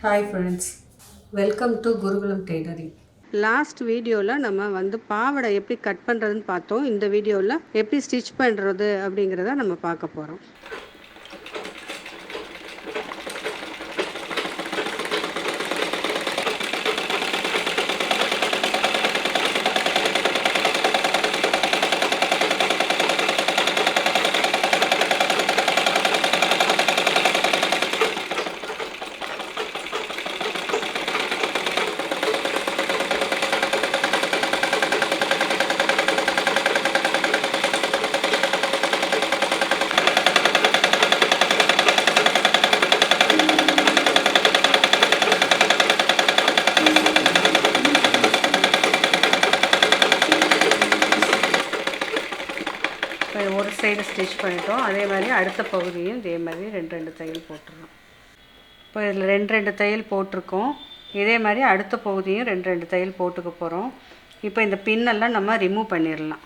Hi friends, welcome to Gurukulam Tailoring. Last வீடியோவில் நம்ம வந்து பாவாடை எப்படி கட் பண்ணுறதுன்னு பார்த்தோம். இந்த வீடியோவில் எப்படி ஸ்டிச் பண்ணுறது அப்படிங்கிறத நம்ம பார்க்க போகிறோம். ஒரு சைடு ஸ்டிச் பண்ணிட்டோம். அதே மாதிரி அடுத்த பகுதியும் இதே மாதிரி ரெண்டு தையல் போட்டுருவோம். இப்போ இதில் ரெண்டு தையல் போட்டிருக்கோம். இதே மாதிரி அடுத்த பகுதியும் ரெண்டு தையல் போட்டுக்க போகிறோம். இப்போ இந்த பின்னெல்லாம் நம்ம ரிமூவ் பண்ணிடலாம்.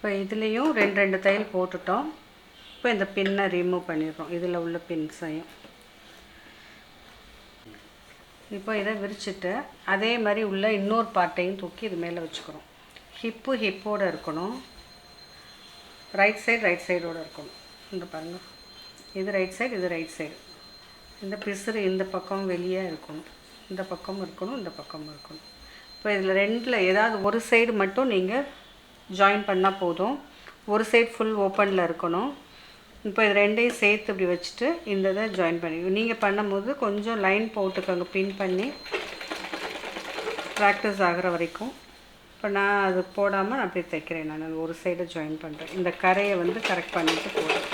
இப்போ இதுலேயும் ரெண்டு தையல் போட்டுட்டோம். இப்போ இந்த பின்னை ரிமூவ் பண்ணிடுறோம், இதில் உள்ள பின்ஸையும். இப்போ இதை விரிச்சிட்டு அதே மாதிரி உள்ள இன்னொரு பார்ட்டையும் தூக்கி இது மேலே வச்சுக்கிறோம். ஹிப்போடு இருக்கணும், ரைட் சைடோடு இருக்கணும். இந்த பாருங்கள், இது ரைட் சைடு, இது ரைட் சைடு. இந்த பிசுறு இந்த பக்கம் வெளியே இருக்கணும், இந்த பக்கம் இருக்கணும், இந்த பக்கம் இருக்கணும். இப்போ இதில் ரெண்டில் ஏதாவது ஒரு சைடு மட்டும் நீங்கள் ஜாயின் பண்ணால் போதும். ஒரு சைடு ஃபுல் ஓப்பனில் இருக்கணும். இப்போ இது ரெண்டையும் சேர்த்து இப்படி வச்சுட்டு இந்த இதை ஜாயின் பண்ணி நீங்கள் பண்ணும்போது கொஞ்சம் லைன் போட்டுக்கோங்க, பின் பண்ணி ப்ராக்டிஸ் ஆகிற வரைக்கும். இப்போ நான் அது போடாமல் நான் அப்படி தைக்கிறேன். நான் ஒரு சைடை ஜாயின் பண்ணுறேன். இந்த கரையை வந்து கரெக்ட் பண்ணிவிட்டு போடுறேன்.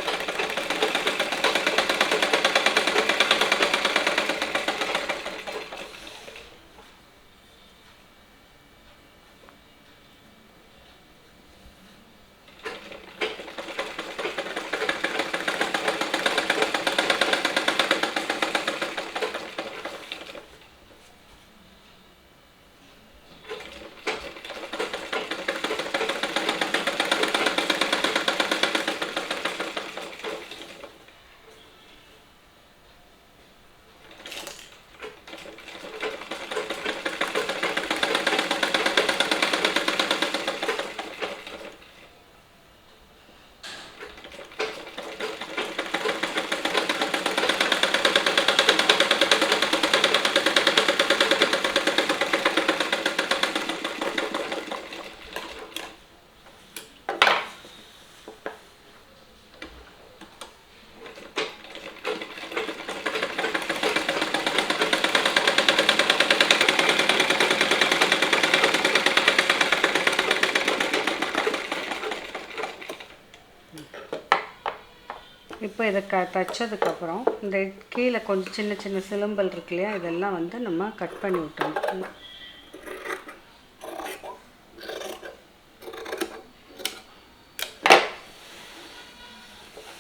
இப்போ இதை தைச்சதுக்கப்புறம் இந்த கீழே கொஞ்சம் சின்ன சிலம்பல் இருக்கு இல்லையா, இதெல்லாம் வந்து நம்ம கட் பண்ணி விட்டோம்.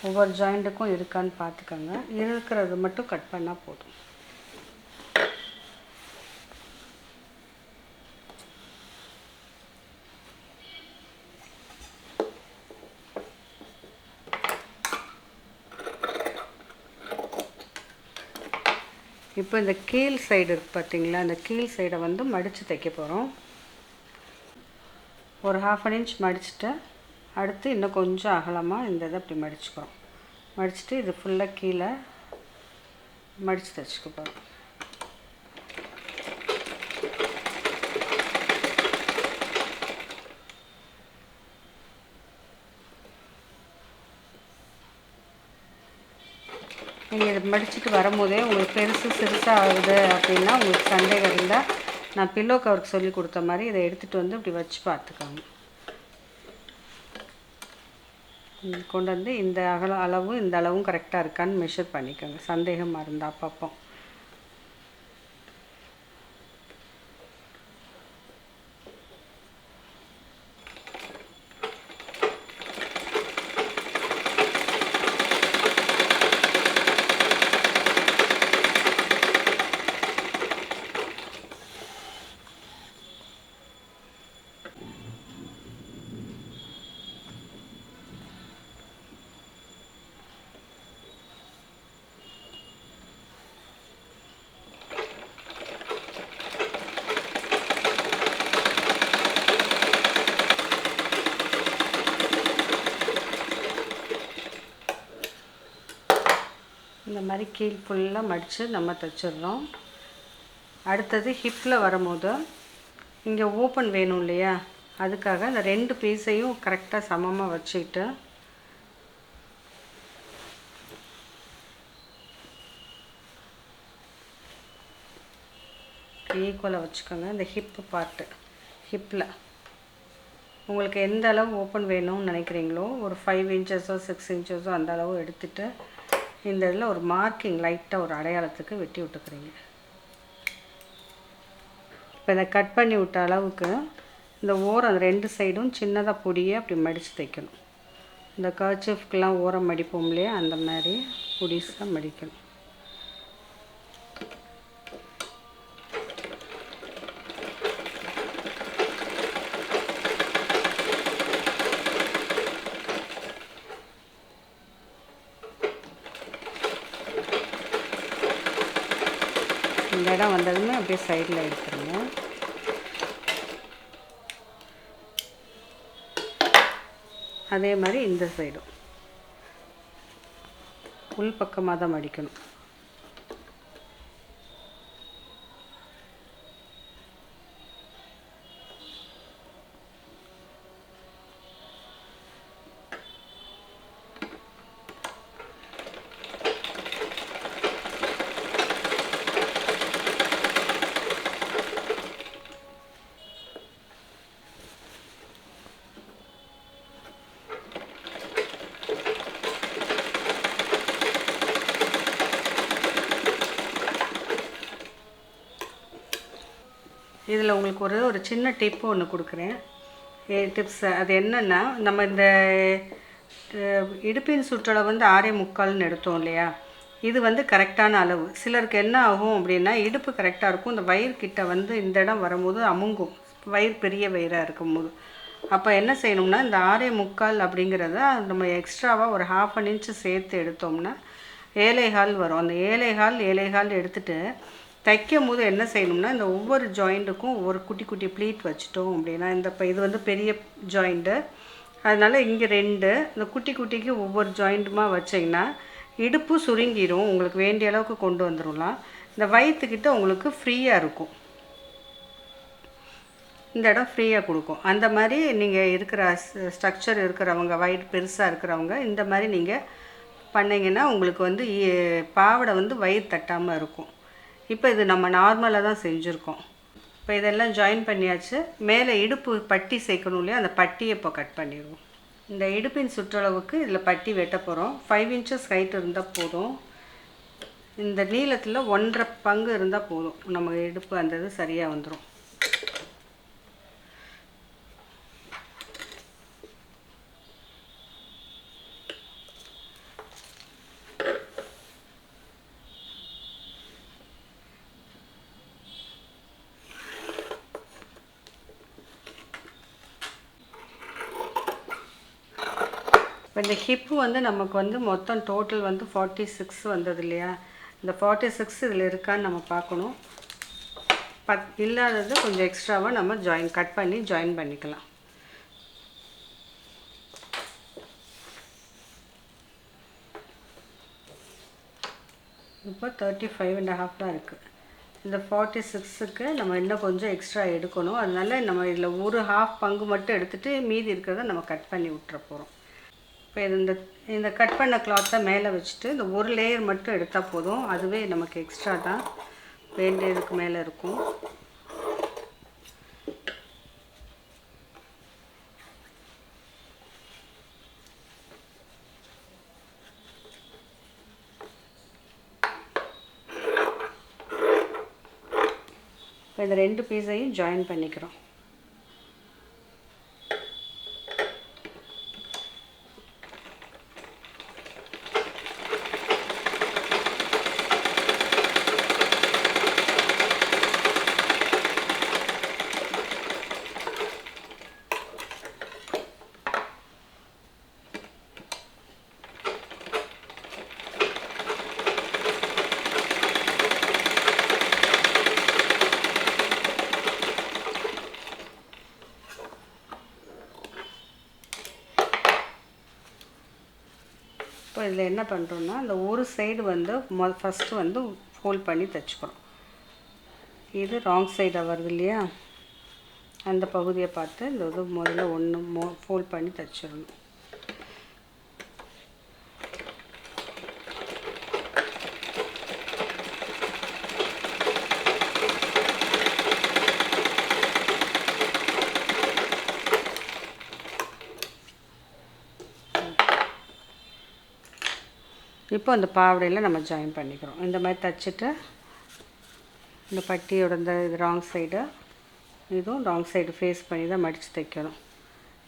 ஒவ்வொரு ஜாயிண்ட்டுக்கும் இருக்கான்னு பார்த்துக்கோங்க. இருக்கிறது மட்டும் கட் பண்ணால் போதும். இப்போ இந்த கீழ் சைடு இருக்குது பார்த்தீங்களா, இந்த கீழ் சைடை வந்து மடித்து தைக்க போகிறோம். ஒரு 1/2 இன்ச் மடிச்சுட்டு அடுத்து இன்னும் கொஞ்சம் அகலமாக இந்த இதை அப்படி மடிச்சுக்கிறோம். மடிச்சுட்டு இது ஃபுல்லாக கீழே மடித்து தைச்சிக்க போகிறோம். நீங்கள் இதை மடிச்சுட்டு வரும்போதே உங்களுக்கு பெருசு சிறுசாக ஆகுது அப்படின்னா உங்களுக்கு சந்தேகம் இருந்தால் நான் பில்லோ கவருக்கு சொல்லி கொடுத்த மாதிரி இதை எடுத்துகிட்டு வந்து இப்படி வச்சு பார்த்துக்கோங்க. கொண்டு வந்து இந்த அளவும் இந்த அளவும் கரெக்டாக இருக்கான்னு மெஷர் பண்ணிக்கோங்க, சந்தேகமாக இருந்தால் அப்பப்போ. இந்த மாதிரி கீழ் ஃபுல்லாக மடித்து நம்ம தைச்சிடுறோம். அடுத்தது ஹிப்பில் வரும்போது இங்கே ஓப்பன் வேணும் இல்லையா, அதுக்காக இந்த 2 பீஸையும் கரெக்டாக சமமாக வச்சுக்கிட்டு ஈக்குவலாக வச்சுக்கோங்க. இந்த ஹிப்பு பார்ட்டு, ஹிப்பில் உங்களுக்கு எந்த அளவு ஓப்பன் வேணும்னு நினைக்கிறீங்களோ ஒரு 5 இன்ச்சஸோ 6 இன்ச்சஸோ அந்த அளவு எடுத்துகிட்டு இந்த இதில் ஒரு மார்க்கிங் லைட்டாக ஒரு அடையாளத்துக்கு வெட்டி விட்டுக்கிறீங்க. இப்போ இதை கட் பண்ணி விட்ட அளவுக்கு இந்த ஓரம் 2 சைடும் சின்னதாக பொடியை அப்படி மடித்து தைக்கணும். இந்த கர்ச்சீஃப்க்கெலாம் ஓரம் மடிப்போம் இல்லையா, அந்த மாதிரி பொடிசாக மடிக்கணும். இந்த இடம் வந்ததுமே அப்படியே சைடில் எடுத்துருங்க. அதே மாதிரி இந்த சைடும் உள் பக்கமாக தான் மடிக்கணும். இதில் உங்களுக்கு ஒரு சின்ன டிப்பு ஒன்று கொடுக்குறேன், டிப்ஸ். அது என்னென்னா, நம்ம இந்த இடுப்பின் சுற்றளவு வந்து 6.25 எடுத்தோம் இல்லையா, இது வந்து கரெக்டான அளவு. சிலருக்கு என்ன ஆகும் அப்படின்னா, இடுப்பு கரெக்டாக இருக்கும், இந்த வயிறுக்கிட்ட வந்து இந்த இடம் வரும்போது அமுங்கும், வயிறு பெரிய வயிறாக இருக்கும்போது. அப்போ என்ன செய்யணும்னா, இந்த 6.25 அப்படிங்கிறத நம்ம எக்ஸ்ட்ராவாக ஒரு 1/2 இன்ச்சு சேர்த்து எடுத்தோம்னா 7.25 வரும். அந்த 7.25 எடுத்துகிட்டு தைக்கும் போது என்ன செய்யணும்னா, இந்த ஒவ்வொரு ஜாயிண்ட்டுக்கும் ஒரு குட்டி குட்டி ப்ளீட் வச்சுட்டோம் அப்படின்னா, இந்த இப்போ இது வந்து பெரிய ஜாயிண்ட்டு, அதனால் இங்கே 2 இந்த குட்டி குட்டிக்கு ஒவ்வொரு ஜாயிண்ட்டுமாக வச்சிங்கன்னா இடுப்பு சுருங்கிடும், உங்களுக்கு வேண்டிய அளவுக்கு கொண்டு வந்துடலாம். இந்த வயிற்றுக்கிட்ட உங்களுக்கு ஃப்ரீயாக இருக்கும், இந்த இடம் ஃப்ரீயாக கொடுக்கும். அந்த மாதிரி நீங்கள் இருக்கிற ஸ்ட்ரக்சர் இருக்கிறவங்க, வயிறு பெருசாக இருக்கிறவங்க இந்த மாதிரி நீங்கள் பண்ணிங்கன்னா உங்களுக்கு வந்து பாவாடை வந்து வயிறு தட்டாமல் இருக்கும். இப்போ இது நம்ம நார்மலாக தான் செஞ்சுருக்கோம். இப்போ இதெல்லாம் ஜாயின் பண்ணியாச்சு. மேலே இடுப்பு பட்டி சேர்க்கணும் இல்லையா, அந்த பட்டியை இப்போ கட் பண்ணிடுவோம். இந்த இடுப்பின் சுற்றளவுக்கு இதில் பட்டி வெட்ட போகிறோம். 5 இன்ச்சஸ் ஹைட் இருந்தால் போதும். இந்த நீளத்தில் 1.5 பங்கு இருந்தால் போதும், நம்ம இடுப்பு அந்த இது சரியாக வந்துடும். இப்போ இந்த ஹிப்பு வந்து நமக்கு வந்து மொத்தம் டோட்டல் வந்து 46 வந்தது இல்லையா, இந்த 46 இதில் இருக்கான்னு நம்ம பார்க்கணும். இல்லாதது கொஞ்சம் எக்ஸ்ட்ராவாக நம்ம கட் பண்ணி ஜாயின் பண்ணிக்கலாம். இப்போ 35.5 தான் இருக்குது. இந்த 46க்கு நம்ம இன்னும் கொஞ்சம் எக்ஸ்ட்ரா எடுக்கணும். அதனால நம்ம இதில் ஒரு 1/2 பங்கு மட்டும் எடுத்துகிட்டு மீதி இருக்கிறத நம்ம கட் பண்ணி விட்டுற போகிறோம். இப்போ இந்த கட் பண்ண கிளாத்தை மேலே வச்சுட்டு இந்த ஒரு லேயர் மட்டும் எடுத்தால் போதும், அதுவே நமக்கு எக்ஸ்ட்ரா தான், வேண்டியதுக்கு மேலே இருக்கும். இப்போ இந்த 2 பீஸையும் ஜாயின் பண்ணிக்கிறோம். இப்போ இதில் என்ன பண்ணுறோன்னா இந்த ஒரு சைடு வந்து ஃபஸ்ட்டு வந்து ஃபோல்ட் பண்ணி தைச்சிக்கிறோம். இது ராங் சைடாக வருது இல்லையா, அந்த பகுதியை பார்த்து இந்த இது முதல்ல ஒன்று ஃபோல்ட் பண்ணி தைச்சிடணும். இப்போ அந்த பாவடையில் நம்ம ஜாயின் பண்ணிக்கிறோம். இந்த மாதிரி தைச்சிட்டு இந்த பட்டியோட இந்த இது ராங் சைடு, இதுவும் ராங் சைடு ஃபேஸ் பண்ணி தான் மடித்து தைக்கணும்.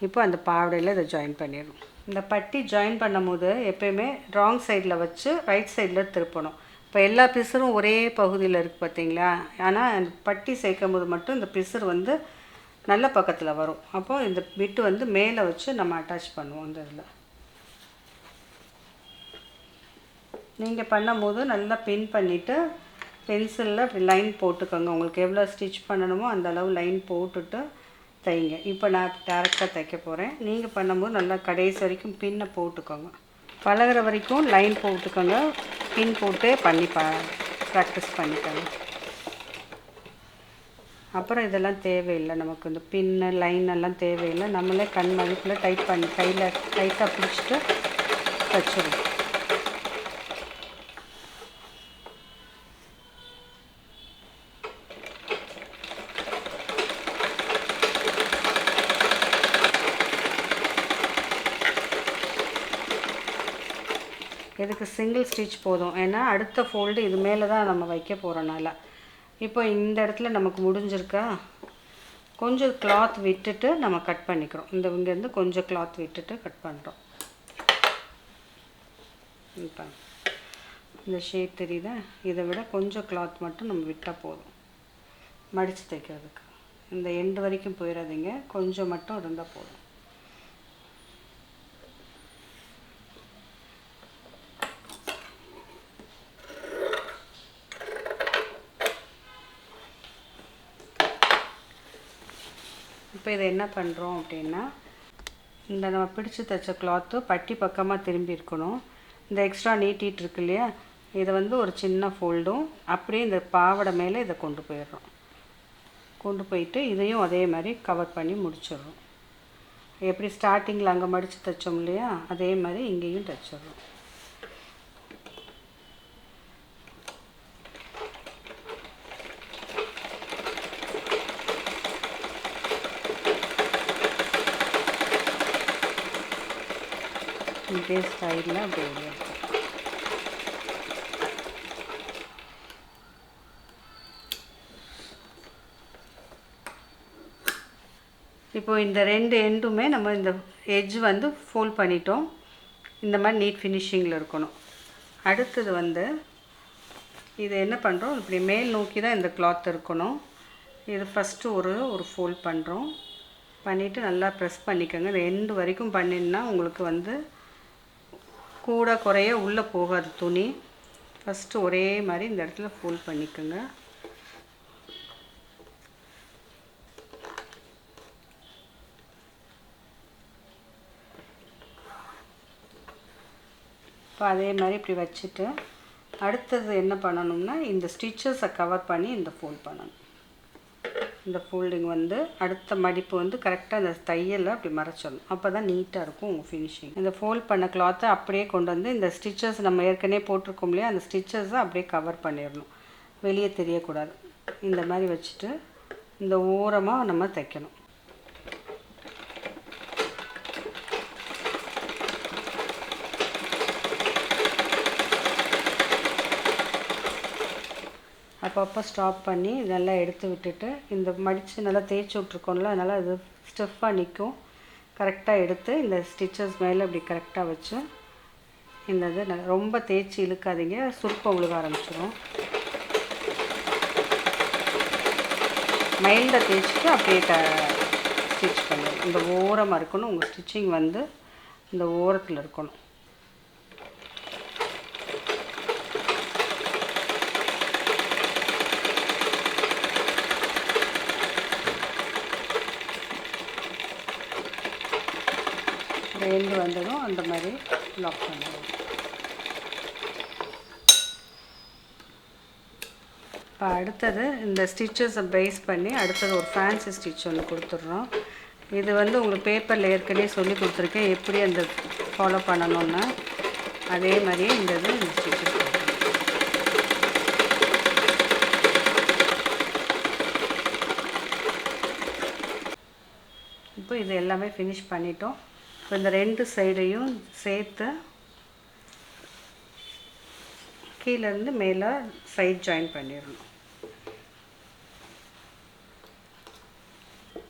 இப்போ அந்த பாவடையில் இதை ஜாயின் பண்ணிடணும். இந்த பட்டி ஜாயின் பண்ணும்போது எப்போயுமே ராங் சைடில் வச்சு ரைட் சைடில் திருப்பணும். இப்போ எல்லா பிசரும் ஒரே பகுதியில் இருக்குது பார்த்தீங்களா, ஆனால் அந்த பட்டி சேர்க்கும் போது மட்டும் இந்த பிசர் வந்து நல்ல பக்கத்தில் வரும். அப்போது இந்த பிட்டு வந்து மேலே வச்சு நம்ம அட்டாச் பண்ணுவோம். இந்த இதில் நீங்கள் பண்ணும்போது நல்லா பின் பண்ணிவிட்டு பென்சிலில் அப்படி லைன் போட்டுக்கோங்க. உங்களுக்கு எவ்வளோ ஸ்டிச் பண்ணணுமோ அந்த அளவு லைன் போட்டுட்டு தைங்க. இப்போ நான் டேரெக்டாக தைக்க போகிறேன். நீங்கள் பண்ணும்போது நல்லா கடைசி வரைக்கும் பின்னை போட்டுக்கோங்க. பழகிற வரைக்கும் லைன் போட்டுக்கோங்க, பின் போட்டு பண்ணி ப்ராக்டிஸ் பண்ணிக்கோங்க. அப்புறம் இதெல்லாம் தேவையில்லை, நமக்கு இந்த பின்னு லைன் எல்லாம் தேவையில்லை. நம்மளே கண் மதிப்பில் டைட் பண்ணி கையில் டைட்டாக பிடிச்சிட்டு தைச்சிடுவோம். இதுக்கு சிங்கிள் ஸ்டிச் போதும், ஏன்னா அடுத்த ஃபோல்டு இது மேலே தான் நம்ம வைக்க போகிறனால. இப்போ இந்த இடத்துல நமக்கு முடிஞ்சிருக்கா, கொஞ்சம் கிளாத் விட்டுட்டு நம்ம கட் பண்ணிக்கிறோம். இங்கேருந்து கொஞ்சம் கிளாத் விட்டுட்டு கட் பண்ணுறோம். இப்போ இந்த ஷேப் தெரியுதா, இதை விட கொஞ்சம் கிளாத் மட்டும் நம்ம விட்டால் போதும் மடித்து தைக்கிறதுக்கு. இந்த எண்டு வரைக்கும் போயிடாதீங்க, கொஞ்சம் மட்டும் இருந்தால் போதும். இப்போ இதை என்ன பண்ணுறோம் அப்படின்னா, இந்த நம்ம பிடிச்சி தைச்ச கிளாத்து பட்டி பக்கமாக திரும்பி இருக்கணும். இந்த எக்ஸ்ட்ரா நீட்டிகிட்டு இருக்கு இல்லையா, இதை வந்து ஒரு சின்ன ஃபோல்டும் அப்படியே இந்த பாவடை மேலே இதை கொண்டு போயிடுறோம். கொண்டு போயிட்டு இதையும் அதே மாதிரி கவர் பண்ணி முடிச்சிடுறோம். எப்படி ஸ்டார்டிங்கில் அங்கே மடித்து தைச்சோம் இல்லையா, அதே மாதிரி இங்கேயும் தைச்சிடுறோம். இதே ஸ்டைலில் அப்படி இருக்கும். இப்போது இந்த ரெண்டு எண்டுமே நம்ம இந்த எட்ஜ் வந்து ஃபோல்ட் பண்ணிட்டோம். இந்த மாதிரி நீட் ஃபினிஷிங்கில் இருக்கணும். அடுத்தது வந்து இது என்ன பண்ணுறோம், இப்படி மேல் நோக்கி தான் இந்த கிளாத் இருக்கணும். இது ஃபஸ்ட்டு ஒரு ஃபோல்ட் பண்ணுறோம். பண்ணிவிட்டு நல்லா ப்ரெஸ் பண்ணிக்கோங்க. இந்த எண்டு வரைக்கும் பண்ணினா உங்களுக்கு வந்து கூட குறைய உள்ளே போகாது துணி. ஃபஸ்ட்டு ஒரே மாதிரி இந்த இடத்துல ஃபோல்ட் பண்ணிக்கோங்க. இப்போ அதே மாதிரி இப்படி வச்சுட்டு அடுத்தது என்ன பண்ணணும்னா, இந்த ஸ்டிச்சஸை கவர் பண்ணி இந்த ஃபோல்ட் பண்ணணும். இந்த ஃபோல்டிங் வந்து அடுத்த மடிப்பு வந்து கரெக்டாக இந்த தையலை அப்படி மறைச்சிடணும். அப்போ தான் நீட்டாக இருக்கும் உங்கள் ஃபினிஷிங். இந்த ஃபோல்ட் பண்ண கிளாத்தை அப்படியே கொண்டு வந்து இந்த ஸ்டிச்சஸ் நம்ம ஏற்கனவே போட்டிருக்கோம் இல்லையா, அந்த ஸ்டிச்சஸை அப்படியே கவர் பண்ணிடணும், வெளியே தெரியக்கூடாது. இந்த மாதிரி வச்சுட்டு இந்த ஓரமாக நம்ம தைக்கணும். அப்பப்போ ஸ்டாப் பண்ணி நல்லா எடுத்து விட்டுட்டு இந்த மடித்து நல்லா தேய்ச்சி விட்ருக்கோம்ல, அதனால் அது ஸ்டிஃபாக நிற்கும். கரெக்டாக எடுத்து இந்த ஸ்டிச்சஸ் மேலே இப்படி கரெக்டாக வச்சு இந்த இது ரொம்ப தேய்ச்சி இழுக்காதீங்க, சுருக்கம் விழுக ஆரம்பிச்சிடும். மைல்டாக தேய்ச்சிட்டு அப்படியே ஸ்டிச் பண்ணுங்கள். இந்த ஓரமாக இருக்கணும், உங்கள் ஸ்டிச்சிங் வந்து இந்த ஓரத்தில் இருக்கணும். எண்டு வந்ததும் அந்த மாதிரி லாக் பண்ணுவோம். இப்போ அடுத்தது இந்த ஸ்டிச்சஸை பேஸ் பண்ணி அடுத்தது ஒரு ஃபேன்சி ஸ்டிச் ஒன்று கொடுத்துட்றோம். இது வந்து உங்களுக்கு பேப்பரில் ஏற்கனவே சொல்லி கொடுத்துருக்கேன் எப்படி அந்த ஃபாலோ பண்ணணும்னா. அதே மாதிரியே இந்த ஸ்டிச்சஸ் இப்போ இது எல்லாமே ஃபினிஷ் பண்ணிட்டோம். இப்போ இந்த 2 சைடையும் சேர்த்து கீழேருந்து மேலே சைட் ஜாயின் பண்ணிடணும்.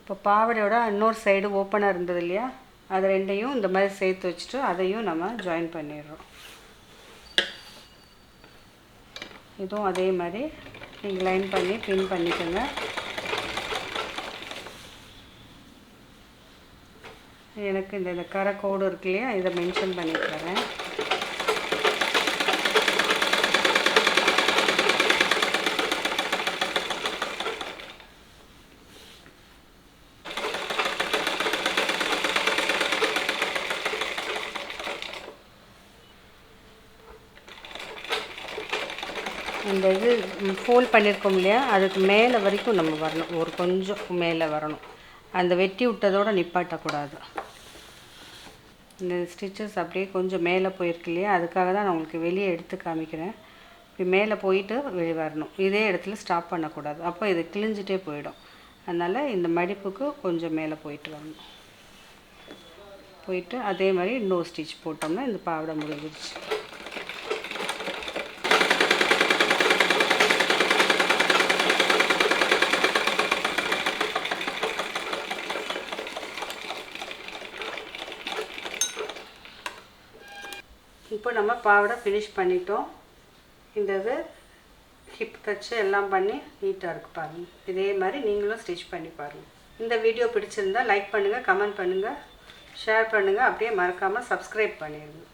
இப்போ பாவாடையோட இன்னொரு சைடு ஓப்பனாக இருந்தது இல்லையா, அது 2யும் இந்த மாதிரி சேர்த்து வச்சுட்டு அதையும் நம்ம ஜாயின் பண்ணிடுறோம். இதுவும் அதே மாதிரி நீங்கள் லைன் பண்ணி பின் பண்ணிக்கோங்க. எனக்கு இந்த கரை கோடு இருக்கு இல்லையா, இதை மென்ஷன் பண்ணிக்கிறேன். இந்த இது ஃபோல்ட் பண்ணியிருக்கோம் இல்லையா, அதுக்கு மேலே வரைக்கும் நம்ம வரணும். ஒரு கொஞ்சம் மேலே வரணும். அந்த வெட்டி விட்டதோடு நிப்பாட்டக்கூடாது. இந்த ஸ்டிச்சஸ் அப்படியே கொஞ்சம் மேலே போயிருக்கு இல்லையா, அதுக்காக தான் நான் உங்களுக்கு வெளியே எடுத்து காமிக்கிறேன். இப்படி மேலே போயிட்டு வெளியே வரணும். இதே இடத்துல ஸ்டாப் பண்ணக்கூடாது, அப்போ இது கிழிஞ்சிட்டே போயிடும். அதனால் இந்த மடிப்புக்கு கொஞ்சம் மேலே போயிட்டு வரணும். போயிட்டு அதே மாதிரி இன்னொரு ஸ்டிச் போட்டோம்னா இந்த பாவாடை முடிஞ்சிருச்சு. இப்போ நம்ம பாவாடை ஃபினிஷ் பண்ணிட்டோம். இந்த இது ஹிப் தச்சு எல்லாம் பண்ணி நீட்டாக இருக்குது பாருங்கள். இதே மாதிரி நீங்களும் ஸ்டிச் பண்ணி பாருங்கள். இந்த வீடியோ பிடிச்சிருந்தால் லைக் பண்ணுங்கள், கமெண்ட் பண்ணுங்கள், ஷேர் பண்ணுங்கள். அப்படியே மறக்காமல் சப்ஸ்கிரைப் பண்ணிடுங்க.